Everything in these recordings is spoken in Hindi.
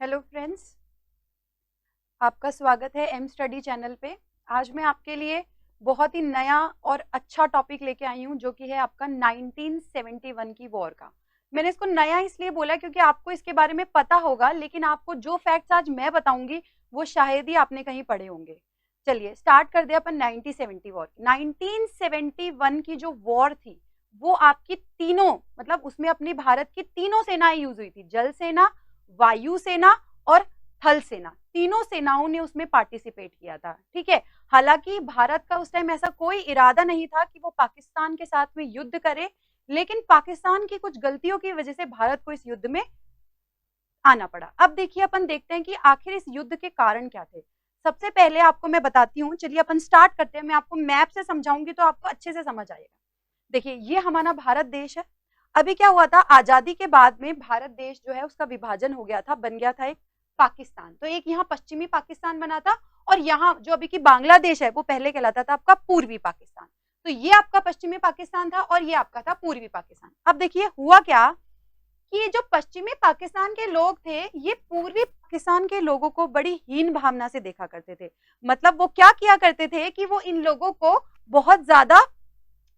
हेलो फ्रेंड्स, आपका स्वागत है एम स्टडी चैनल पे। आज मैं आपके लिए बहुत ही नया और अच्छा टॉपिक लेके आई हूँ जो कि है आपका 1971 की वॉर का। मैंने इसको नया इसलिए बोला क्योंकि आपको इसके बारे में पता होगा, लेकिन आपको जो फैक्ट्स आज मैं बताऊंगी वो शायद ही आपने कहीं पढ़े होंगे। चलिए स्टार्ट कर दे अपन 1970 वॉर। 1971 की जो वॉर थी वो आपकी तीनों, मतलब उसमें अपनी भारत की तीनों सेनाएं यूज हुई थी। जल सेना, वायु सेना और थल सेना, तीनों सेनाओं ने उसमें पार्टिसिपेट किया था। ठीक है। हालांकि भारत का उस टाइम ऐसा कोई इरादा नहीं था कि वो पाकिस्तान के साथ में युद्ध करे, लेकिन पाकिस्तान की कुछ गलतियों की वजह से भारत को इस युद्ध में आना पड़ा। अब देखिए, अपन देखते हैं कि आखिर इस युद्ध के कारण क्या थे। सबसे पहले आपको मैं बताती हूँ, चलिए अपन स्टार्ट करते हैं। मैं आपको मैप से समझाऊंगी तो आपको अच्छे से समझ आएगा। देखिए, ये हमारा भारत देश है। अभी क्या हुआ था, आजादी के बाद में भारत देश जो है उसका विभाजन हो गया था, बन गया था एक पाकिस्तान। तो एक यहाँ पश्चिमी पाकिस्तान बना था और यहाँ जो अभी की बांग्लादेश है वो पहले कहलाता था आपका पूर्वी पाकिस्तान। तो ये आपका पश्चिमी पाकिस्तान था और ये आपका था पूर्वी पाकिस्तान। अब देखिए हुआ क्या कि ये जो पश्चिमी पाकिस्तान के लोग थे ये पूर्वी पाकिस्तान के लोगों को बड़ी हीन भावना से देखा करते थे। मतलब वो क्या किया करते थे कि वो इन लोगों को बहुत ज्यादा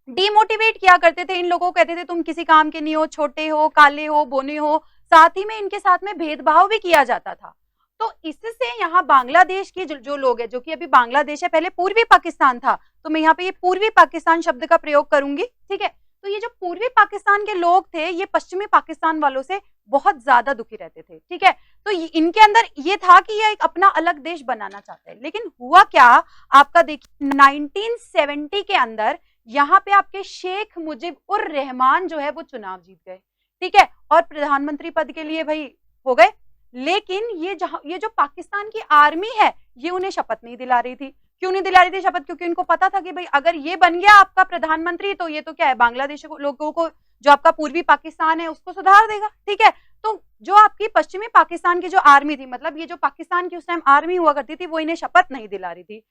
डिमोटिवेट किया करते थे। इन लोगों को कहते थे तुम किसी काम के नहीं हो, छोटे हो, काले हो, बोने हो। साथ ही में इनके साथ में भेदभाव भी किया जाता था। तो इससे यहाँ बांग्लादेश के जो लोग हैं, जो कि अभी बांग्लादेश है, पहले पूर्वी पाकिस्तान था, तो मैं यहाँ पे ये पूर्वी पाकिस्तान शब्द का प्रयोग करूंगी। ठीक है। तो ये जो पूर्वी पाकिस्तान के लोग थे ये पश्चिमी पाकिस्तान वालों से बहुत ज्यादा दुखी रहते थे। ठीक है। तो इनके अंदर ये था कि ये एक अपना अलग देश बनाना चाहते हैं। लेकिन हुआ क्या, आपका देखिए 1970 के अंदर यहाँ पे आपके शेख मुजिब उर रहमान जो है वो चुनाव जीत गए। ठीक है। और प्रधानमंत्री पद के लिए भाई हो गए। लेकिन ये जो पाकिस्तान की आर्मी है ये उन्हें शपथ नहीं दिला रही थी। क्यों नहीं दिला रही थी शपथ? क्योंकि इनको पता था कि भाई अगर ये बन गया आपका प्रधानमंत्री तो ये तो क्या है, बांग्लादेश लोगों को, जो आपका पूर्वी पाकिस्तान है उसको सुधार देगा। ठीक है। तो जो आपकी पश्चिमी पाकिस्तान की जो आर्मी थी, मतलब ये जो पाकिस्तान की उस टाइम आर्मी हुआ करती थी, वो इन्हें शपथ नहीं दिला रही थी।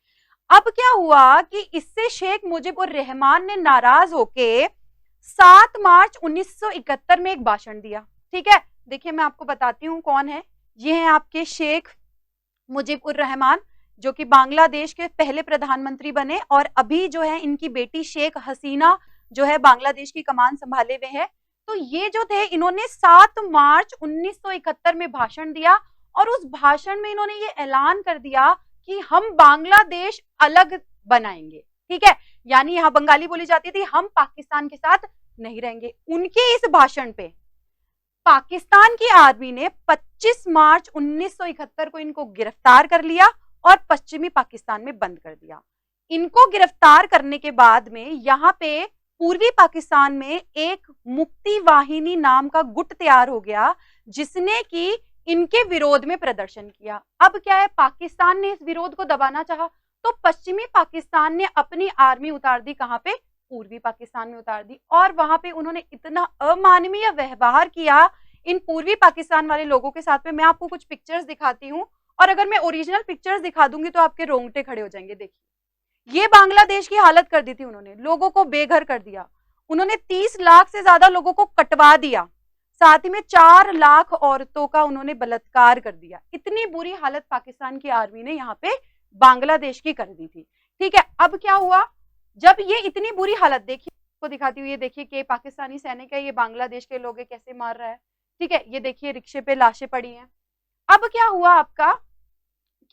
अब क्या हुआ कि इससे शेख मुजिबुर रहमान ने नाराज होके 7 मार्च 1971 में एक भाषण दिया। ठीक है। देखिए मैं आपको बताती हूँ कौन है। ये हैं आपके शेख मुजिब उर रहमान, जो कि बांग्लादेश के पहले प्रधानमंत्री बने और अभी जो है इनकी बेटी शेख हसीना जो है बांग्लादेश की कमान संभाले हुए है। तो ये जो थे इन्होंने 7 मार्च 1971 में भाषण दिया और उस भाषण में इन्होंने ये ऐलान कर दिया कि हम बांग्लादेश अलग बनाएंगे। ठीक है। यानी यहां बंगाली बोली जाती थी, हम पाकिस्तान के साथ नहीं रहेंगे। उनके इस भाषण पे पाकिस्तान की आर्मी ने 25 मार्च 1971 को इनको गिरफ्तार कर लिया और पश्चिमी पाकिस्तान में बंद कर दिया। इनको गिरफ्तार करने के बाद में यहाँ पे पूर्वी पाकिस्तान में एक मुक्ति वाहिनी नाम का गुट तैयार हो गया जिसने कि इनके विरोध में प्रदर्शन किया। अब क्या है, पाकिस्तान ने इस विरोध को दबाना चाहा तो पश्चिमी पाकिस्तान ने अपनी आर्मी उतार दी। कहां पे? पूर्वी पाकिस्तान में उतार दी। और वहां पे उन्होंने इतना अमानवीय व्यवहार किया इन पूर्वी पाकिस्तान वाले लोगों के साथ में। मैं आपको कुछ पिक्चर्स दिखाती हूँ और अगर मैं ओरिजिनल पिक्चर्स दिखा दूंगी तो आपके रोंगटे खड़े हो जाएंगे। देखिए, ये बांग्लादेश की हालत कर दी थी उन्होंने, लोगों को बेघर कर दिया। उन्होंने 30 लाख से ज्यादा लोगों को कटवा दिया, साथ ही में 4 लाख औरतों का उन्होंने बलात्कार कर दिया। इतनी बुरी हालत पाकिस्तान की आर्मी ने यहाँ पे बांग्लादेश की कर दी थी। ठीक है। अब क्या हुआ, जब ये इतनी बुरी हालत, देखिए को दिखाती हूँ, ये देखिए कि पाकिस्तानी सैनिक है, ये बांग्लादेश के लोग कैसे मार रहा है। ठीक है। ये देखिए रिक्शे पे लाशें पड़ी हैं। अब क्या हुआ आपका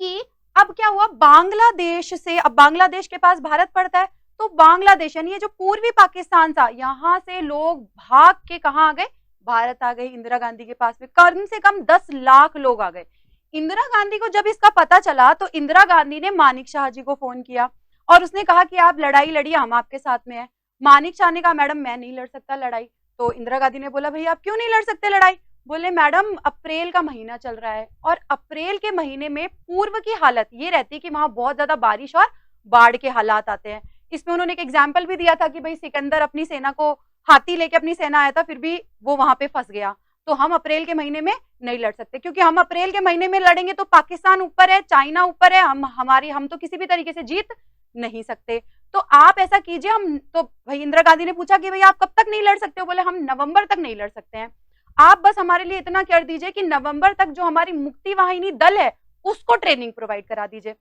कि अब क्या हुआ, बांग्लादेश से, अब बांग्लादेश के पास भारत पड़ता है तो बांग्लादेश यानी ये जो पूर्वी पाकिस्तान था, यहां से लोग भाग के कहां आ गए, भारत आ गए। इंदिरा गांधी के पास में कम से कम 10 लाख लोग आ गए। इंदिरा गांधी को जब इसका पता चला तो इंदिरा गांधी ने मानिक शाह जी को फोन किया और उसने कहा कि आप लड़ाई लड़िए, हम आपके साथ में हैं। मानिक शाह ने कहा मैडम मैं नहीं लड़ सकता लड़ाई। तो इंदिरा गांधी ने बोला भैया आप क्यों नहीं लड़ सकते लड़ाई? बोले मैडम अप्रैल का महीना चल रहा है और अप्रैल के महीने में पूर्व की हालत ये रहती है कि वहां बहुत ज्यादा बारिश और बाढ़ के हालात आते हैं। इसमें उन्होंने एक एग्जाम्पल भी दिया था कि भाई सिकंदर अपनी सेना को, हाथी लेके अपनी सेना आया था, फिर भी वो वहां पे फंस गया। तो हम अप्रैल के महीने में नहीं लड़ सकते क्योंकि हम अप्रैल के महीने में लड़ेंगे तो पाकिस्तान ऊपर है, चाइना ऊपर है, हम तो किसी भी तरीके से जीत नहीं सकते। तो आप ऐसा कीजिए, हम तो भाई इंदिरा गांधी ने पूछा कि भाई आप कब तक नहीं लड़ सकते हो? बोले हम नवंबर तक नहीं लड़ सकते हैं। आप बस हमारे लिए इतना कर दीजिए कि नवंबर तक जो हमारी मुक्ति वाहिनी दल है उसको ट्रेनिंग प्रोवाइड करा दीजिए।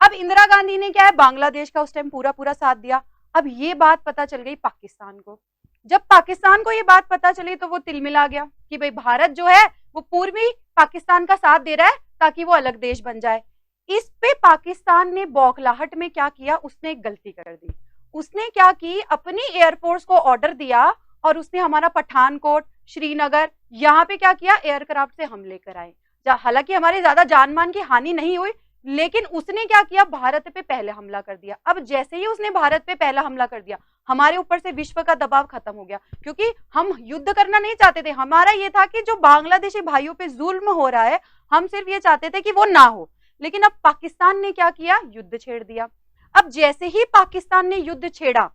अब इंदिरा गांधी ने क्या है, बांग्लादेश का उस टाइम पूरा पूरा साथ दिया। अब ये बात पता चल गई पाकिस्तान को। जब पाकिस्तान को ये बात पता चली तो वो तिलमिला गया कि भाई भारत जो है वो पूर्वी पाकिस्तान का साथ दे रहा है ताकि वो अलग देश बन जाए। इस पे पाकिस्तान ने बौखलाहट में क्या किया, उसने एक गलती कर दी। उसने क्या की, अपनी एयरफोर्स को ऑर्डर दिया और उसने हमारा पठानकोट, श्रीनगर, यहाँ पे क्या किया, एयरक्राफ्ट से हमले कराए। हालांकि हमारी ज्यादा जान मान की हानि नहीं हुई, लेकिन उसने क्या किया, भारत पे पहले हमला कर दिया। अब जैसे ही उसने भारत पे पहला हमला कर दिया, हमारे ऊपर से विश्व का दबाव खत्म हो गया, क्योंकि हम युद्ध करना नहीं चाहते थे। हमारा ये था कि जो बांग्लादेशी भाइयों पे जुल्म हो रहा है, हम सिर्फ ये चाहते थे कि वो ना हो। लेकिन अब पाकिस्तान ने क्या किया, युद्ध छेड़ दिया। अब जैसे ही पाकिस्तान ने युद्ध छेड़ा,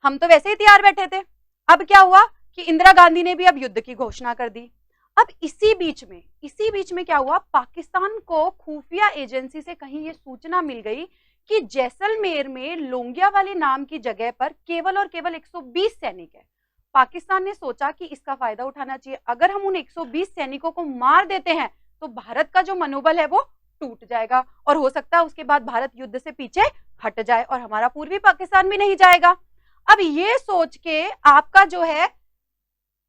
हम तो वैसे ही तैयार बैठे थे। अब क्या हुआ कि इंदिरा गांधी ने भी अब युद्ध की घोषणा कर दी। अब इसी बीच में क्या हुआ, पाकिस्तान को खुफिया एजेंसी से कहीं ये सूचना मिल गई कि जैसलमेर में लोंगियावाली नाम की जगह पर केवल और केवल 120 सैनिक है। पाकिस्तान ने सोचा कि इसका फायदा उठाना चाहिए। अगर हम उन 120 सैनिकों को मार देते हैं तो भारत का जो मनोबल है वो टूट जाएगा और हो सकता है उसके बाद भारत युद्ध से पीछे हट जाए और हमारा पूर्वी पाकिस्तान भी नहीं जाएगा। अब ये सोच के आपका जो है,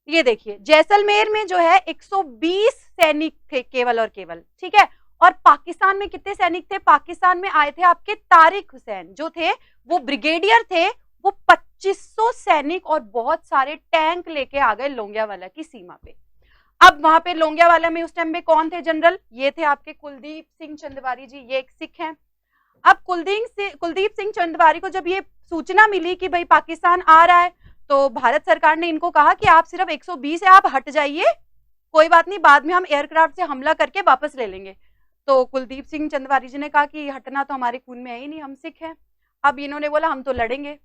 ये देखिए जैसलमेर में जो है 120 सैनिक थे केवल और केवल, ठीक है। और पाकिस्तान में कितने सैनिक थे, पाकिस्तान में आए थे आपके तारिक हुसैन जो थे, वो ब्रिगेडियर थे। वो 2500 सैनिक और बहुत सारे टैंक लेके आ गए लोंगियावाला की सीमा पे। अब वहां पे लोंगियावाला में उस टाइम पे कौन थे जनरल, ये थे आपके कुलदीप सिंह चंदवारी जी, ये एक सिख हैं। अब कुलदीप सिंह चंदवारी को जब ये सूचना मिली कि भाई पाकिस्तान आ रहा है, तो भारत सरकार ने इनको कहा कि आप सिर्फ 120 है, आप हट जाइए, कोई बात नहीं, बाद में हम एयरक्राफ्ट से हमला करके वापस ले लेंगे। तो कुलदीप सिंह चंदवारी जी ने कहा कि हटना तो हमारे खून में है ही नहीं, हम सिख हैं। अब इन्होंने बोला हम तो लड़ेंगे।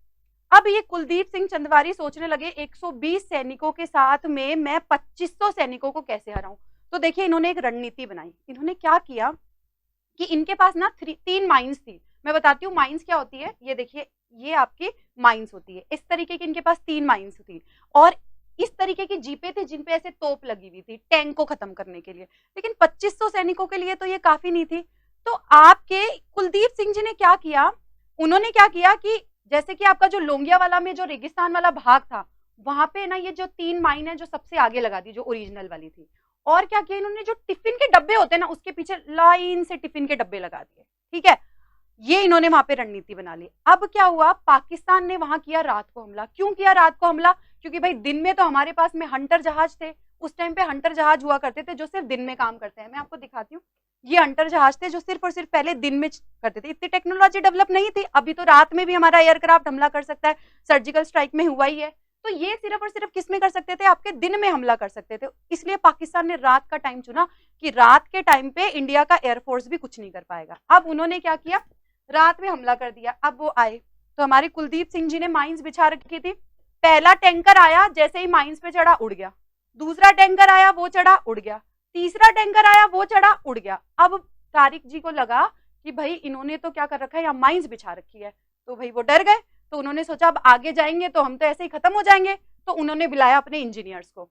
अब ये कुलदीप सिंह चंदवारी सोचने लगे 120 सैनिकों के साथ में मैं 2500 सैनिकों को कैसे हराऊं। तो देखिए इन्होंने एक रणनीति बनाई। इन्होंने क्या किया कि इनके पास ना 3 माइंस थी। मैं बताती हूँ माइंस क्या होती है। ये देखिए, ये आपकी माइंस होती है, इस तरीके की इनके पास 3 माइंस थी और इस तरीके की जीपे थे जिन पे ऐसे तोप लगी हुई थी टैंक को खत्म करने के लिए। लेकिन 2500 सैनिकों के लिए तो ये काफी नहीं थी। तो आपके कुलदीप सिंह जी ने क्या किया, उन्होंने क्या किया कि जैसे कि आपका जो लोंगियावाला में जो रेगिस्तान वाला भाग था, वहां पे ना ये जो 3 माइन है जो सबसे आगे लगा दी, जो ओरिजिनल वाली थी। और क्या किया इन्होंने, जो टिफिन के डब्बे होते हैं ना उसके पीछे लाइन से टिफिन के डब्बे लगा दिए, ठीक है। ये इन्होंने वहां पे रणनीति बना ली। अब क्या हुआ, पाकिस्तान ने वहां किया रात को हमला। क्यों किया रात को हमला, क्योंकि भाई दिन में तो हमारे पास में हंटर जहाज थे। उस टाइम पे हंटर जहाज हुआ करते थे जो सिर्फ दिन में काम करते हैं। मैं आपको दिखाती हूँ, ये हंटर जहाज थे जो सिर्फ और सिर्फ पहले दिन में करते थे। इतनी टेक्नोलॉजी डेवलप नहीं थी। अभी तो रात में भी हमारा एयरक्राफ्ट हमला कर सकता है, सर्जिकल स्ट्राइक में हुआ ही है। तो ये सिर्फ और सिर्फ किस में कर सकते थे, आपके दिन में हमला कर सकते थे। इसलिए पाकिस्तान ने रात का टाइम चुना कि रात के टाइम पे इंडिया का एयरफोर्स भी कुछ नहीं कर पाएगा। अब उन्होंने क्या किया, रात में हमला कर दिया। अब वो आए तो हमारे कुलदीप सिंह जी ने माइंस बिछा रखी थी। पहला टैंकर आया, जैसे ही माइंस पे चढ़ा उड़ गया। दूसरा टैंकर आया, वो चढ़ा उड़ गया। तीसरा टैंकर आया, वो चढ़ा उड़ गया। अब तारिक जी को लगा कि भाई इन्होंने तो क्या कर रखा है, यहाँ माइंस बिछा रखी है। तो भाई वो डर गए। तो उन्होंने सोचा अब आगे जाएंगे तो हम तो ऐसे ही खत्म हो जाएंगे। तो उन्होंने बुलाया अपने इंजीनियर्स को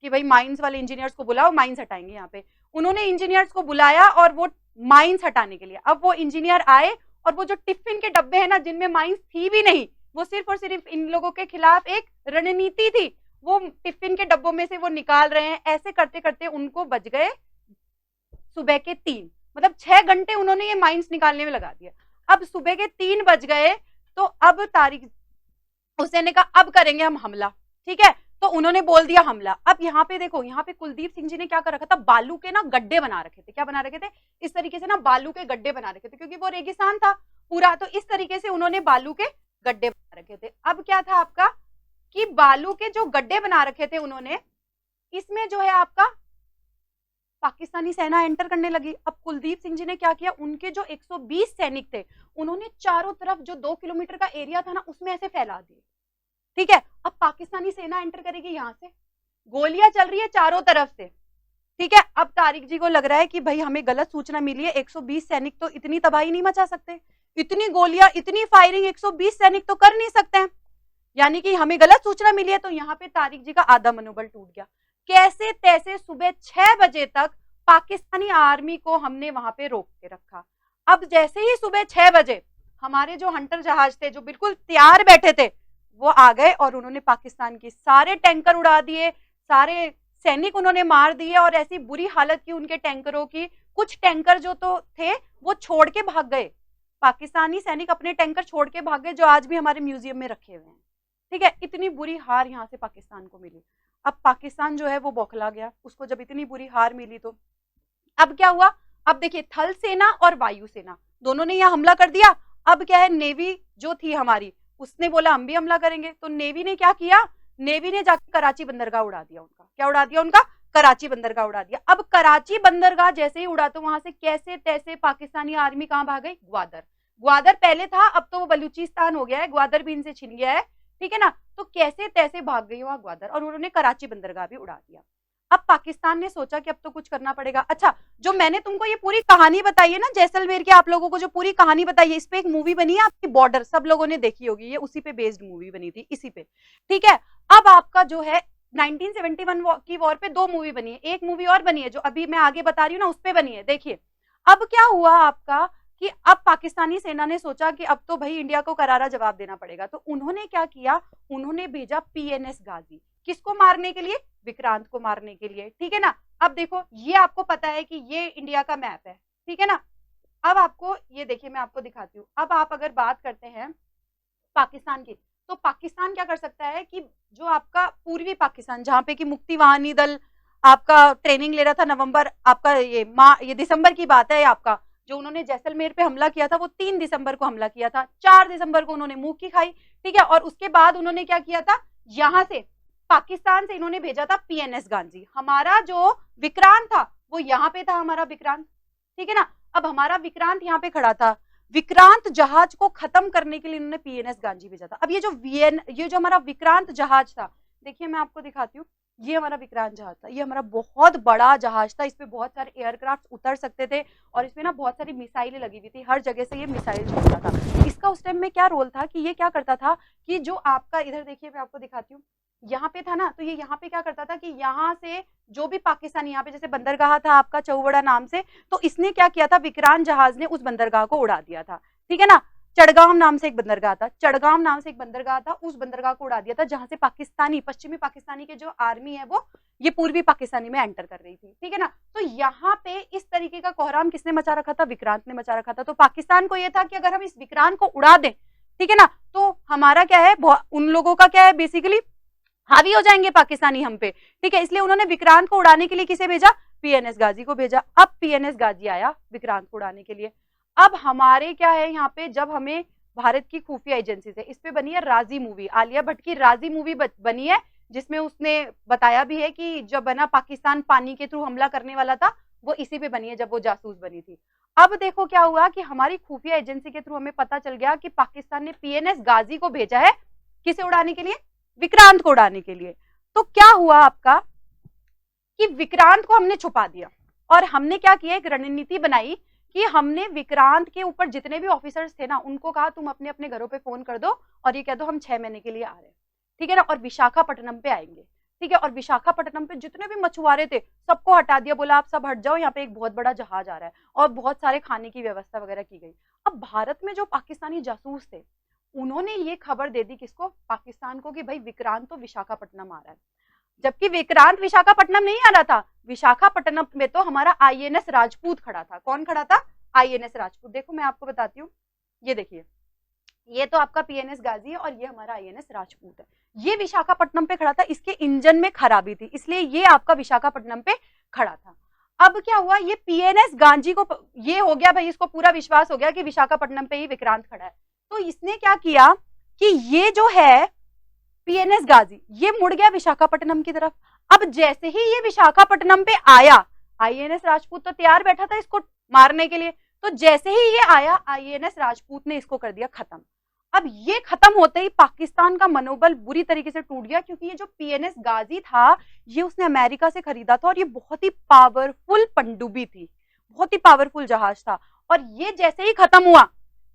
कि भाई माइंस वाले इंजीनियर्स को बुलाओ, माइंस हटाएंगे यहाँ पे। उन्होंने इंजीनियर्स को बुलाया और वो माइंस हटाने के लिए, अब वो इंजीनियर आए और वो जो टिफिन के डब्बे हैं ना जिनमें माइंस थी भी नहीं, वो सिर्फ और सिर्फ इन लोगों के खिलाफ एक रणनीति थी, वो टिफिन के डब्बों में से वो निकाल रहे हैं। ऐसे करते करते उनको बज गए सुबह के 3, मतलब 6 घंटे उन्होंने ये माइंस निकालने में लगा दिया। अब सुबह के 3 बज गए तो अब तारिक हुसैन ने कहा अब करेंगे हम हमला, ठीक है। तो उन्होंने बोल दिया हमला। अब यहाँ पे देखो, यहाँ पे कुलदीप सिंह जी ने क्या कर रखा था, बालू के ना गड्ढे बना रखे थे। क्या बना रखे थे, इस तरीके से ना बालू के गड्ढे बना रखे थे, क्योंकि वो रेगिस्तान था पूरा। तो इस तरीके से उन्होंने बालू के गड्ढे बना रखे थे। अब क्या था आपका कि बालू के जो गड्ढे बना रखे थे उन्होंने, इसमें जो है आपका पाकिस्तानी सेना एंटर करने लगी। अब कुलदीप सिंह जी ने क्या किया, उनके जो 120 सैनिक थे उन्होंने चारों तरफ जो 2 किलोमीटर का एरिया था ना उसमें ऐसे फैला दिए, ठीक है। अब पाकिस्तानी सेना एंटर करेगी, यहाँ से गोलियां चल रही है चारों तरफ से, ठीक है। अब तारिक जी को लग रहा है कि भाई हमें गलत सूचना मिली है, 120 सैनिक तो इतनी तबाही नहीं मचा सकते, इतनी गोलियां इतनी फायरिंग 120 सैनिक तो कर नहीं सकते हैं, यानी कि हमें गलत सूचना मिली है। तो यहाँ पे तारिक जी का आधा मनोबल टूट गया। कैसे तैसे सुबह 6 बजे तक पाकिस्तानी आर्मी को हमने वहां पे रोक के रखा। अब जैसे ही सुबह 6 बजे हमारे जो हंटर जहाज थे जो बिल्कुल तैयार बैठे थे वो आ गए और उन्होंने पाकिस्तान की सारे टैंकर उड़ा दिए, सारे सैनिक उन्होंने मार दिए और ऐसी बुरी हालत की उनके टैंकरों की। कुछ टैंकर जो तो थे वो छोड़ के भाग गए, पाकिस्तानी सैनिक अपने टैंकर छोड़ के भाग गए जो आज भी हमारे म्यूजियम में रखे हुए हैं। ठीक है, इतनी बुरी हार यहाँ से पाकिस्तान को मिली। अब पाकिस्तान जो है वो बौखला गया, उसको जब इतनी बुरी हार मिली तो अब क्या हुआ, अब देखिए थल सेना और वायु सेना दोनों ने यहाँ हमला कर दिया। अब क्या है, नेवी जो थी हमारी उसने बोला हम भी हमला करेंगे, तो नेवी ने क्या किया, नेवी ने जाकर कराची बंदरगाह उड़ा दिया उनका। क्या उड़ा दिया उनका, कराची बंदरगाह उड़ा दिया। अब कराची बंदरगाह जैसे ही उड़ा तो वहां से कैसे तैसे पाकिस्तानी आर्मी कहां भाग गई, ग्वादर। ग्वादर पहले था, अब तो वो बलूचिस्तान हो गया है, ग्वादर भी इनसे छिन गया है। ठीक है ना, तो कैसे तैसे भाग गई वहां ग्वादर और उन्होंने कराची बंदरगाह भी उड़ा दिया। अब पाकिस्तान ने सोचा कि अब तो कुछ करना पड़ेगा। अच्छा, जो मैंने तुमको ये पूरी कहानी बताई है ना जैसलमेर की, आप लोगों को जो पूरी कहानी बताई है, इस पे एक मूवी बनी है आपकी बॉर्डर, सब लोगों ने देखी होगी, ये उसी पे बेस्ड मूवी बनी थी, इसी पे। ठीक है, अब आपका जो है 1971 की वॉर पे 2 मूवी बनी है, एक मूवी और बनी है जो अभी मैं आगे बता रही हूँ ना, उस पे बनी है। देखिए अब क्या हुआ आपका कि अब पाकिस्तानी सेना ने सोचा कि अब तो भाई इंडिया को करारा जवाब देना पड़ेगा, तो उन्होंने क्या किया, उन्होंने भेजा पीएनएस गाजी। किसको मारने के लिए, विक्रांत को मारने के लिए। ठीक है ना, अब देखो ये आपको पता है कि ये इंडिया का मैप है, ठीक है ना। अब आपको ये देखिए मैं आपको दिखाती हूँ। अब आप अगर बात करते हैं पाकिस्तान की, तो पाकिस्तान क्या कर सकता है कि जो आपका पूर्वी पाकिस्तान जहां पे कि मुक्ति वाहिनी दल आपका ट्रेनिंग ले रहा था, नवंबर आपका ये दिसंबर की बात है आपका, जो उन्होंने जैसलमेर पे हमला किया था वो 3 दिसंबर को हमला किया था, 4 दिसंबर को उन्होंने मुंह की खाई। ठीक है, और उसके बाद उन्होंने क्या किया था, यहां से पाकिस्तान से इन्होंने भेजा था पीएनएस गांधी। हमारा जो विक्रांत था वो यहाँ पे था, हमारा विक्रांत। ठीक है ना, अब हमारा विक्रांत यहाँ पे खड़ा था, विक्रांत जहाज को खत्म करने के लिए इन्होंने पीएनएस गांधी भेजा था। अब ये जो हमारा विक्रांत जहाज था, देखिए मैं आपको दिखाती हूँ, ये हमारा विक्रांत जहाज था, ये हमारा बहुत बड़ा जहाज था, इसपे बहुत सारे एयरक्राफ्ट उतर सकते थे और इसमें ना बहुत सारी मिसाइलें लगी हुई थी, हर जगह से ये मिसाइल छोड़ता था। इसका उस टाइम में क्या रोल था कि ये क्या करता था कि जो आपका इधर देखिए मैं आपको दिखाती हूँ, यहाँ पे था ना, तो ये यहाँ पे क्या करता था कि यहाँ से जो भी पाकिस्तानी, यहाँ पे जैसे बंदरगाह था आपका चौबड़ा नाम से, तो इसने क्या किया था, विक्रांत जहाज ने उस बंदरगाह को उड़ा दिया था। ठीक है ना, चड़गांव नाम से एक बंदरगाह था, चड़गांव नाम से एक बंदरगाह था, उस बंदरगाह को उड़ा दिया था जहां से पाकिस्तानी, पश्चिमी पाकिस्तानी के जो आर्मी है वो ये पूर्वी पाकिस्तानी में एंटर कर रही थी। ठीक है ना, तो यहाँ पे इस तरीके का कोहराम किसने मचा रखा था, विक्रांत ने मचा रखा था। तो पाकिस्तान को यह था कि अगर हम इस विक्रांत को उड़ा दें, ठीक है ना, तो हमारा क्या है, उन लोगों का क्या है, बेसिकली हावी हो जाएंगे पाकिस्तानी हम पे। ठीक है, इसलिए उन्होंने विक्रांत को उड़ाने के लिए किसे भेजा, पीएनएस गाजी को भेजा। अब पीएनएस गाजी आया विक्रांत को उड़ाने के लिए। अब हमारे क्या है यहाँ पे, जब हमें भारत की खुफिया एजेंसी से, इस पे बनी है राजी मूवी, आलिया भट्ट की राजी मूवी बनी है, जिसमें उसने बताया भी है कि जब बना पाकिस्तान पानी के थ्रू हमला करने वाला था, वो इसी पे बनी है जब वो जासूस बनी थी। अब देखो क्या हुआ कि हमारी खुफिया एजेंसी के थ्रू हमें पता चल गया कि पाकिस्तान ने पीएनएस गाजी को भेजा है किसे उड़ाने के लिए, विक्रांत को उड़ाने के लिए। तो क्या हुआ आपका कि विक्रांत को हमने छुपा दिया और हमने क्या किया, एक रणनीति बनाई कि हमने विक्रांत के ऊपर जितने भी ऑफिसर्स थे ना, उनको कहा तुम अपने अपने घरों पे फोन कर दो और ये कह दो हम 6 महीने के लिए आ रहे हैं। ठीक है ना, और विशाखापट्टनम पे आएंगे। ठीक है, और विशाखापट्टनम पे जितने भी मछुआरे थे सबको हटा दिया, बोला आप सब हट जाओ, यहाँ पे एक बहुत बड़ा जहाज आ रहा है, और बहुत सारे खाने की व्यवस्था वगैरह की गई। अब भारत में जो पाकिस्तानी जासूस थे उन्होंने ये खबर दे दी किसको, पाकिस्तान को, कि भाई विक्रांत तो विशाखापट्टनम आ रहा है। जबकि विक्रांत विशाखापट्टनम नहीं आ रहा था, विशाखापट्टनम में तो हमारा आईएनएस राजपूत खड़ा था। कौन खड़ा था, आईएनएस राजपूत। देखो मैं आपको बताती हूँ, ये देखिए, ये तो आपका पीएनएस गाजी है और ये हमारा आईएनएस राजपूत है। ये विशाखापट्टनम पे खड़ा था, इसके इंजन में खराबी थी इसलिए ये आपका विशाखापट्टनम पे खड़ा था। अब क्या हुआ, ये पीएनएस गांधी को ये हो गया भाई, इसको पूरा विश्वास हो गया कि विशाखापट्टनम पे ही विक्रांत खड़ा है, तो इसने क्या किया कि ये जो है पीएनएस गाजी ये मुड़ गया विशाखापट्टनम की तरफ। अब जैसे ही ये विशाखापट्टनम पे आया, आईएनएस राजपूत तो तैयार बैठा था इसको मारने के लिए, तो जैसे ही ये आया आईएनएस राजपूत ने इसको कर दिया खत्म। अब ये खत्म होते ही पाकिस्तान का मनोबल बुरी तरीके से टूट गया, क्योंकि ये जो पीएनएस गाजी था ये उसने अमेरिका से खरीदा था और ये बहुत ही पावरफुल पनडुब्बी थी, बहुत ही पावरफुल जहाज था, और ये जैसे ही खत्म हुआ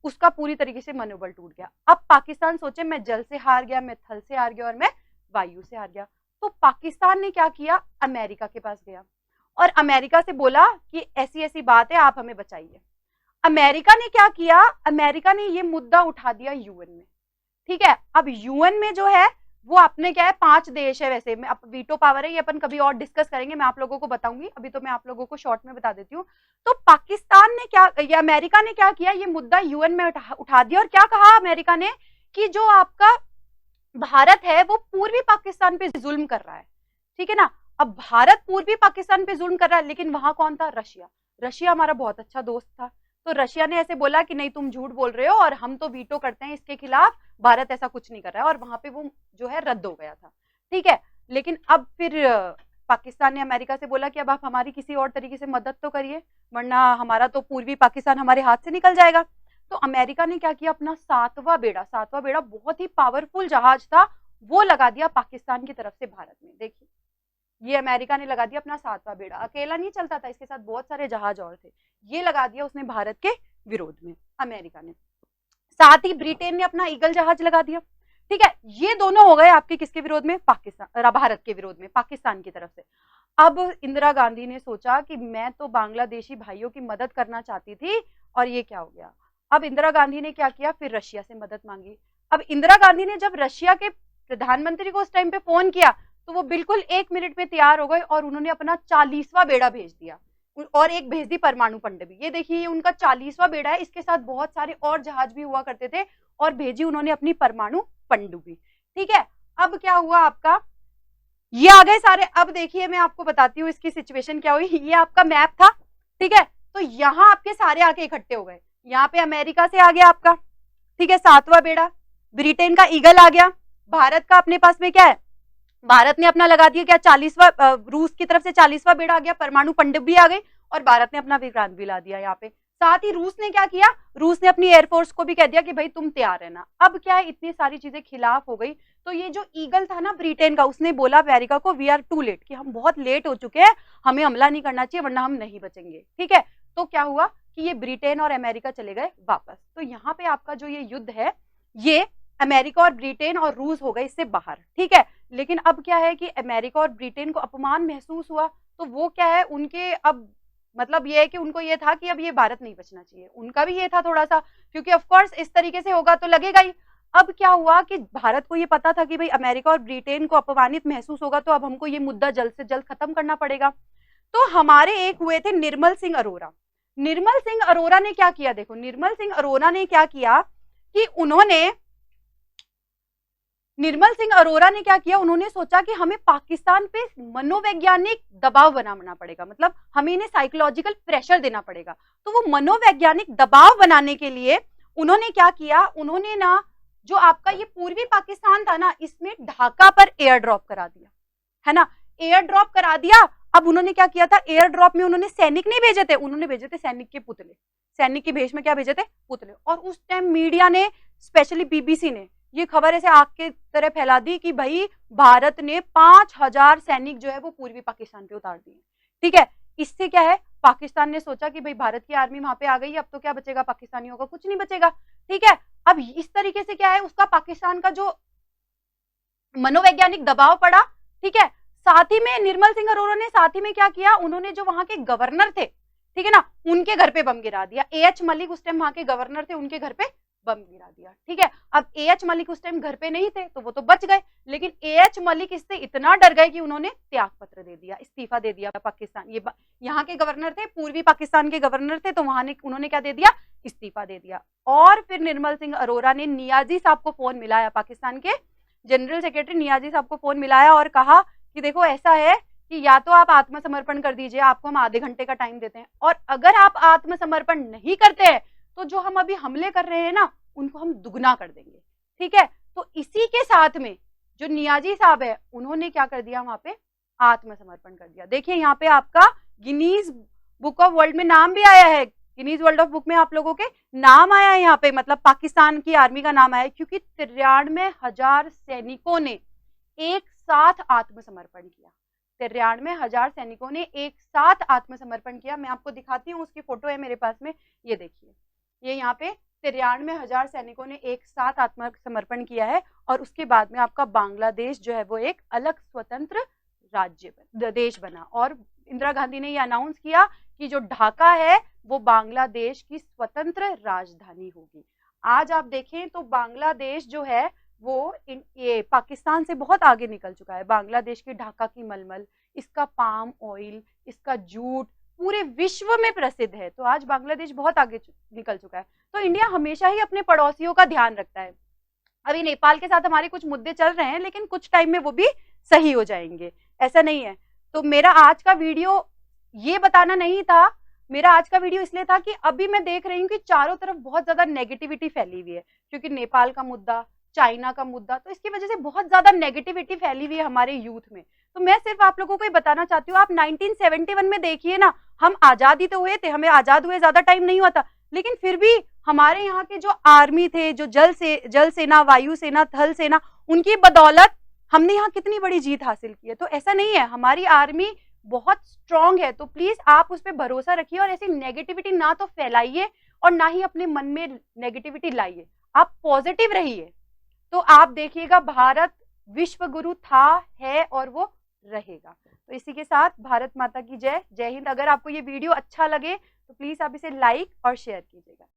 उसका पूरी तरीके से मनोबल टूट गया। अब पाकिस्तान सोचे मैं जल से हार गया, मैं थल से हार गया और मैं वायु से हार गया। तो पाकिस्तान ने क्या किया, अमेरिका के पास गया और अमेरिका से बोला कि ऐसी ऐसी बात है, आप हमें बचाइए। अमेरिका ने क्या किया, अमेरिका ने ये मुद्दा उठा दिया यूएन में। ठीक है, अब यूएन में जो है वो अपने क्या है, 5 देश है, वैसे में अब वीटो पावर है, ये अपन कभी और डिस्कस करेंगे, मैं आप लोगों को बताऊंगी, अभी तो मैं आप लोगों को शॉर्ट में बता देती हूँ। तो पाकिस्तान ने क्या, ये अमेरिका ने क्या किया, ये मुद्दा यूएन में उठा दिया और क्या कहा अमेरिका ने कि जो आपका भारत है वो पूर्वी पाकिस्तान पे जुल्म कर रहा है। ठीक है ना, अब भारत पूर्वी पाकिस्तान पे जुल्म कर रहा है, लेकिन वहां कौन था, रशिया। रशिया हमारा बहुत अच्छा दोस्त था, तो रशिया ने ऐसे बोला कि नहीं तुम झूठ बोल रहे हो और हम तो वीटो करते हैं इसके खिलाफ, भारत ऐसा कुछ नहीं कर रहा है, और वहां पे वो जो है रद्द हो गया था। ठीक है, लेकिन अब फिर पाकिस्तान ने अमेरिका से बोला कि अब आप हमारी किसी और तरीके से मदद तो करिए, वरना हमारा तो पूर्वी पाकिस्तान हमारे हाथ से निकल जाएगा। तो अमेरिका ने क्या किया, अपना 7वां बेड़ा बहुत ही पावरफुल जहाज था, वो लगा दिया पाकिस्तान की तरफ से भारत में। देखिए, ये अमेरिका ने लगा दिया अपना 7वां बेड़ा, अकेला नहीं चलता था, इसके साथ बहुत सारे जहाज और थे, ये लगा दिया उसने भारत के विरोध में, अमेरिका ने। साथ ही ब्रिटेन ने अपना ईगल जहाज लगा दिया। ठीक है, ये दोनों हो गए आपके किसके विरोध में, पाकिस्तान, भारत के विरोध में, पाकिस्तान की तरफ से। अब इंदिरा गांधी ने सोचा कि मैं तो बांग्लादेशी भाइयों की मदद करना चाहती थी और ये क्या हो गया। अब इंदिरा गांधी ने क्या किया, फिर रशिया से मदद मांगी। अब इंदिरा गांधी ने जब रशिया के प्रधानमंत्री को उस टाइम पे फोन किया तो वो बिल्कुल 1 मिनट में तैयार हो गए और उन्होंने अपना 40वां बेड़ा भेज दिया और एक भेज दी परमाणु पनडुब्बी। ये देखिए, ये उनका 40वां बेड़ा है, इसके साथ बहुत सारे और जहाज भी हुआ करते थे और भेजी उन्होंने अपनी परमाणु पनडुब्बी। ठीक है, अब क्या हुआ आपका, ये आ गए सारे। अब देखिए मैं आपको बताती हूँ इसकी सिचुएशन क्या हुई। ये आपका मैप था, ठीक है, तो यहाँ आपके सारे आके इकट्ठे हो गए। यहाँ पे अमेरिका से आ गया आपका, ठीक है, 7वां बेड़ा, ब्रिटेन का ईगल आ गया, भारत का अपने पास में क्या है, भारत ने अपना लगा दिया क्या, 40वां, रूस की तरफ से 40वां बेड़ा आ गया, परमाणु पनडुब्बी आ गई और भारत ने अपना विक्रांत भी ला दिया यहाँ पे। साथ ही रूस ने क्या किया, रूस ने अपनी एयरफोर्स को भी कह दिया कि भाई तुम तैयार रहना। अब क्या है, इतनी सारी चीजें खिलाफ हो गई, तो ये जो ईगल था ना ब्रिटेन का, उसने बोला अमेरिका को वी आर टू लेट, कि हम बहुत लेट हो चुके हैं, हमें हमला नहीं करना चाहिए वरना हम नहीं बचेंगे। ठीक है, तो क्या हुआ कि ये ब्रिटेन और अमेरिका चले गए वापस। तो यहाँ पे आपका जो ये युद्ध है, ये अमेरिका और ब्रिटेन और रूस हो गए इससे बाहर। ठीक है, लेकिन अब क्या है कि अमेरिका और ब्रिटेन को अपमान महसूस हुआ, तो वो क्या है, उनके अब मतलब ये है कि उनको ये था कि अब ये भारत नहीं बचना चाहिए, उनका भी ये था थोड़ा सा, क्योंकि ऑफ कोर्स इस तरीके से होगा तो लगेगा ही। अब क्या हुआ कि भारत को ये पता था कि भाई अमेरिका और ब्रिटेन को अपमानित महसूस होगा, तो अब हमको ये मुद्दा जल्द से जल्द खत्म करना पड़ेगा। तो हमारे एक हुए थे निर्मल सिंह अरोरा। निर्मल सिंह अरोरा ने क्या किया, देखो निर्मल सिंह अरोरा ने क्या किया कि निर्मल सिंह अरोरा ने क्या किया, उन्होंने सोचा कि हमें पाकिस्तान पे मनोवैज्ञानिक दबाव बनाना पड़ेगा, मतलब हमें इन्हें साइकोलॉजिकल प्रेशर देना पड़ेगा। तो वो मनोवैज्ञानिक दबाव बनाने के लिए उन्होंने क्या किया, उन्होंने ना जो आपका ये पूर्वी पाकिस्तान था ना, इसमें ढाका पर एयर ड्रॉप करा दिया, है ना, एयर ड्रॉप करा दिया। अब उन्होंने क्या किया था, एयर ड्रॉप में उन्होंने सैनिक नहीं भेजे थे, उन्होंने भेजे थे सैनिक के पुतले, सैनिक की भेष में क्या भेजे थे, पुतले। और उस टाइम मीडिया ने, स्पेशली बीबीसी ने ये खबर ऐसे आग के तरह फैला दी कि भाई भारत ने 5000 सैनिक जो है वो पूर्वी पाकिस्तान पे उतार दिए। ठीक है, इससे क्या है, पाकिस्तान ने सोचा कि भाई भारत की आर्मी वहां पे आ गई, अब तो क्या बचेगा पाकिस्तानियों का, कुछ नहीं बचेगा। ठीक है, अब इस तरीके से क्या है, उसका पाकिस्तान का जो मनोवैज्ञानिक दबाव पड़ा। ठीक है, साथ ही में निर्मल सिंह अरोरा ने साथ ही में क्या किया, उन्होंने जो वहां के गवर्नर थे, ठीक है ना, उनके घर पे बम गिरा दिया। एएच मलिक उस टाइम वहां के गवर्नर थे, उनके घर पे बम गिरा दिया। ठीक है, अब एएच मलिक उस टाइम घर पे नहीं थे तो वो तो बच गए, लेकिन एएच मलिक इससे इतना डर गए कि उन्होंने त्याग पत्र दे दिया, इस्तीफा दे दिया। पाकिस्तान, ये यहाँ के गवर्नर थे, पूर्वी पाकिस्तान के गवर्नर थे, तो वहां ने उन्होंने क्या दे दिया, इस्तीफा दे दिया। और फिर निर्मल सिंह अरोरा ने नियाजी साहब को फोन मिलाया, पाकिस्तान के जनरल सेक्रेटरी नियाजी साहब को फोन मिलाया और कहा कि देखो ऐसा है कि या तो आप आत्मसमर्पण कर दीजिए, आपको हम आधे घंटे का टाइम देते हैं, और अगर आप आत्मसमर्पण नहीं करते हैं तो जो हम अभी हमले कर रहे हैं ना, उनको हम दुगना कर देंगे। ठीक है, तो इसी के साथ में जो नियाजी साहब है, उन्होंने क्या कर दिया, वहां पे आत्मसमर्पण कर दिया। देखिए यहाँ पे आपका गिनीज बुक ऑफ वर्ल्ड में नाम भी आया है, गिनीज वर्ल्ड ऑफ बुक में आप लोगों के नाम आया है यहाँ पे, मतलब पाकिस्तान की आर्मी का नाम आया है, क्योंकि 93,000 सैनिकों ने एक साथ आत्मसमर्पण किया। 93,000 सैनिकों ने एक साथ आत्मसमर्पण किया। मैं आपको दिखाती हूँ, उसकी फोटो है मेरे पास में, ये देखिए, ये यहाँ पे 93,000 सैनिकों ने एक साथ आत्मसमर्पण किया है और उसके बाद में आपका बांग्लादेश जो है वो एक अलग स्वतंत्र देश बना। और इंदिरा गांधी ने ये अनाउंस किया कि जो ढाका है वो बांग्लादेश की स्वतंत्र राजधानी होगी। आज आप देखें तो बांग्लादेश जो है वो ये पाकिस्तान से बहुत आगे निकल चुका है। बांग्लादेश की ढाका की मलमल, इसका पाम ऑयल, इसका जूट पूरे विश्व में प्रसिद्ध है। तो आज बांग्लादेश बहुत आगे निकल चुका है। तो इंडिया हमेशा ही अपने पड़ोसियों का ध्यान रखता है। अभी नेपाल के साथ हमारे कुछ मुद्दे चल रहे हैं, लेकिन कुछ टाइम में वो भी सही हो जाएंगे, ऐसा नहीं है। तो मेरा आज का वीडियो ये बताना नहीं था, मेरा आज का वीडियो इसलिए था कि अभी मैं देख रही हूँ कि चारों तरफ बहुत ज्यादा नेगेटिविटी फैली हुई है, क्योंकि नेपाल का मुद्दा, चाइना का मुद्दा, तो इसकी वजह से बहुत ज्यादा नेगेटिविटी फैली हुई है हमारे यूथ में। तो मैं सिर्फ आप लोगों को ये बताना चाहती हूँ, आप 1971 में देखिए ना, हम आजादी तो हुए थे, हमें आजाद हुए ज्यादा टाइम नहीं हुआ था, लेकिन फिर भी हमारे यहाँ के जो आर्मी थे, जो जल सेना, वायु सेना, थल सेना, उनकी बदौलत हमने यहाँ कितनी बड़ी जीत हासिल की है। तो ऐसा नहीं है, हमारी आर्मी बहुत स्ट्रांग है। तो प्लीज आप उस पर भरोसा रखिए और ऐसी नेगेटिविटी ना तो फैलाइए और ना ही अपने मन में नेगेटिविटी लाइए, आप पॉजिटिव रहिए। तो आप देखिएगा भारत विश्व गुरु था, है और वो रहेगा। तो इसी के साथ भारत माता की जय, जय हिंद। अगर आपको ये वीडियो अच्छा लगे तो प्लीज आप इसे लाइक और शेयर कीजिएगा।